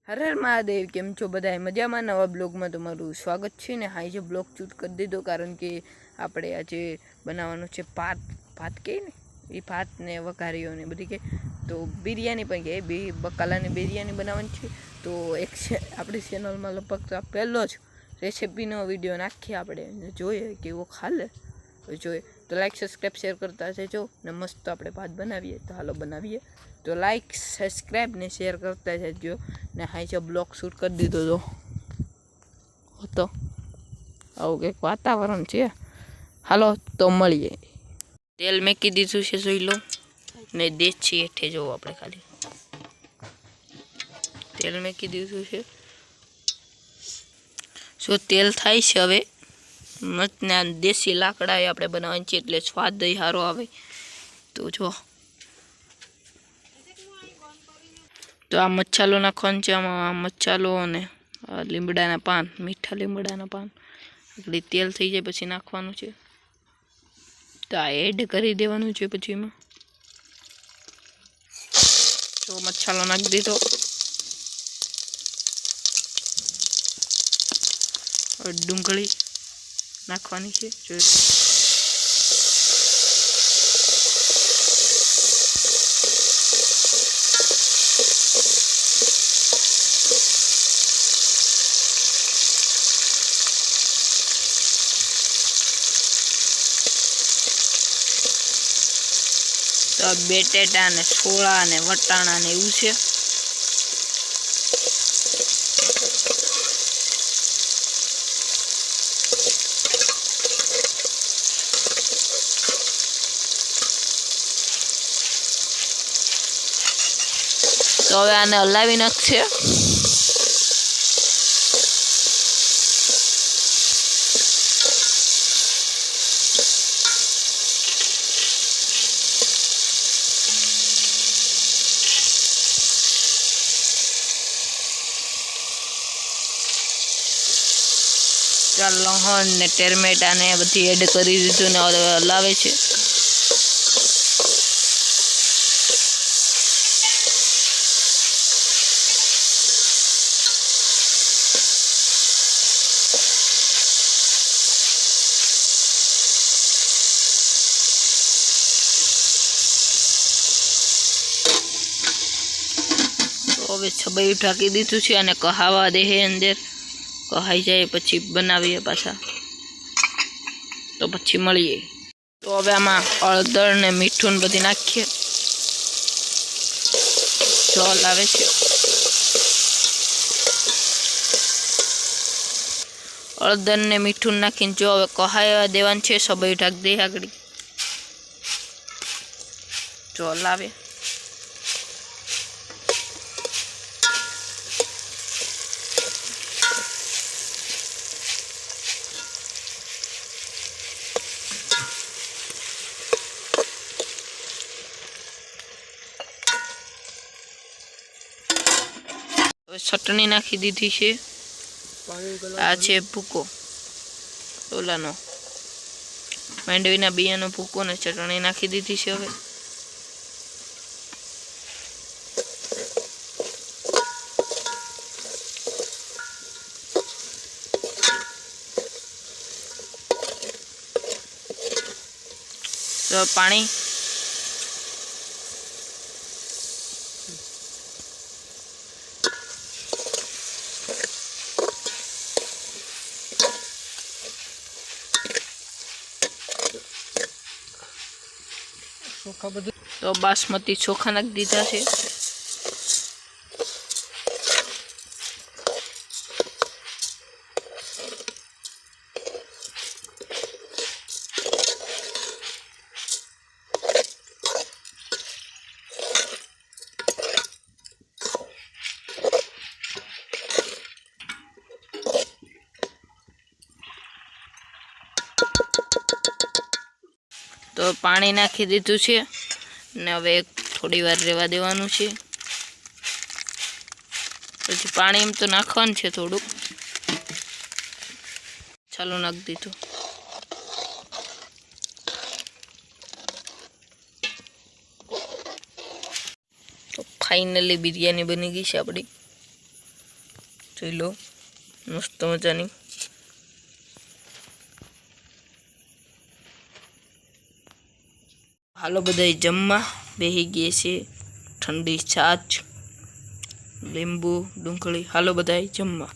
હર હર મહાદેવ, કેમ છો બધાય મજામાં? નવા બ્લોગમાં તમારું સ્વાગત છે ને. હા, જે બ્લોગ શૂટ કરી દીધો કારણ કે આપણે આજે બનાવવાનું છે ભાત કહે ને એ ભાત ને વઘારીઓ ને બધી કે તો બિરયાની પણ કહે બકાલાની બિરયાની બનાવવાની છે. તો એક આપણી ચેનલમાં લગભગ તો પહેલો જ રેસીપીનો વિડીયો નાખીએ આપણે, જોઈએ કેવો ખાલે તો જોઈએ. તો લાઈક સબસ્ક્રાઈબ શેર કરતા જજો ને મસ્ત આપણે ભાત બનાવીએ. તો હાલો બનાવીએ. તો લાઈક સબસ્ક્રાઈબ ને શેર કરતા જજો ને. હાઈ છે બ્લોગ શૂટ કરી દીધો તો આવું કંઈક વાતાવરણ છે. હાલો તો મળીએ. તેલ મેકી દીધું છે, જોઈ લો ને. દેશી હેઠે જોવો આપણે, ખાલી તેલ મેકી દીધું છે. શું તેલ થાય છે હવે મતને દેશી લાકડા એ આપણે બનાવવાની છે એટલે સ્વાદ સારો આવે. તો જો તો આ મસાલો નાખવાનો છે. આમાં મસાલો અને લીમડાના પાન, મીઠા લીમડાના પાન. એટલે તેલ થઈ જાય પછી નાખવાનું છે. તો આ એડ કરી દેવાનું છે. પછી એમાં જો મસાલો નાખી દીધો. ડુંગળી નાખવાની છે. જો તો બેટેટા ને છોળા ને વટાણા ને એવું છે. તો હવે આને હલાવી નાખશે. લસણ ને ટમેટા ને બધી એડ કરી દીધું ને હવે હલાવે છે. હવે છબઈ ઢાંકી દીધું છે અને કહાવા દે અંદર. કહાઈ જાય પછી બનાવીએ પાછા. તો પછી મળીએ. તો હવે આમાં હળદર ને મીઠું ને બધી નાખીએ. જો હલાવે છે. હળદર ને મીઠું નાખીને જો હવે કહાવા દેવાનું છે. છબઈ ઢાંકી દે આગળ. જો હલાવે. ચટણી નાખી દીધી છે. આ છે ભૂકો, ઓલાનો માંડવીના બિયાનો ભૂકો ને ચટણી નાખી દીધી છે. હવે તો પાણી તો બાસમતી ચોખા નાખી દીધા છે. તો પાણી નાખી દીધું છે ને હવે થોડી વાર રહેવા દેવાનું છે. પછી પાણી એમ તો નાખવાનું છે થોડુંક. ચાલો નાખી દીધું. તો ફાઇનલી બિરયાની બની ગઈ છે આપણી. જોઈ લો મસ્ત મજાની. હાલો બધા જમવા બેસી ગયે છે. ઠંડી છાશ, લીંબુ, ડુંગળી. હાલો બધા જમવા.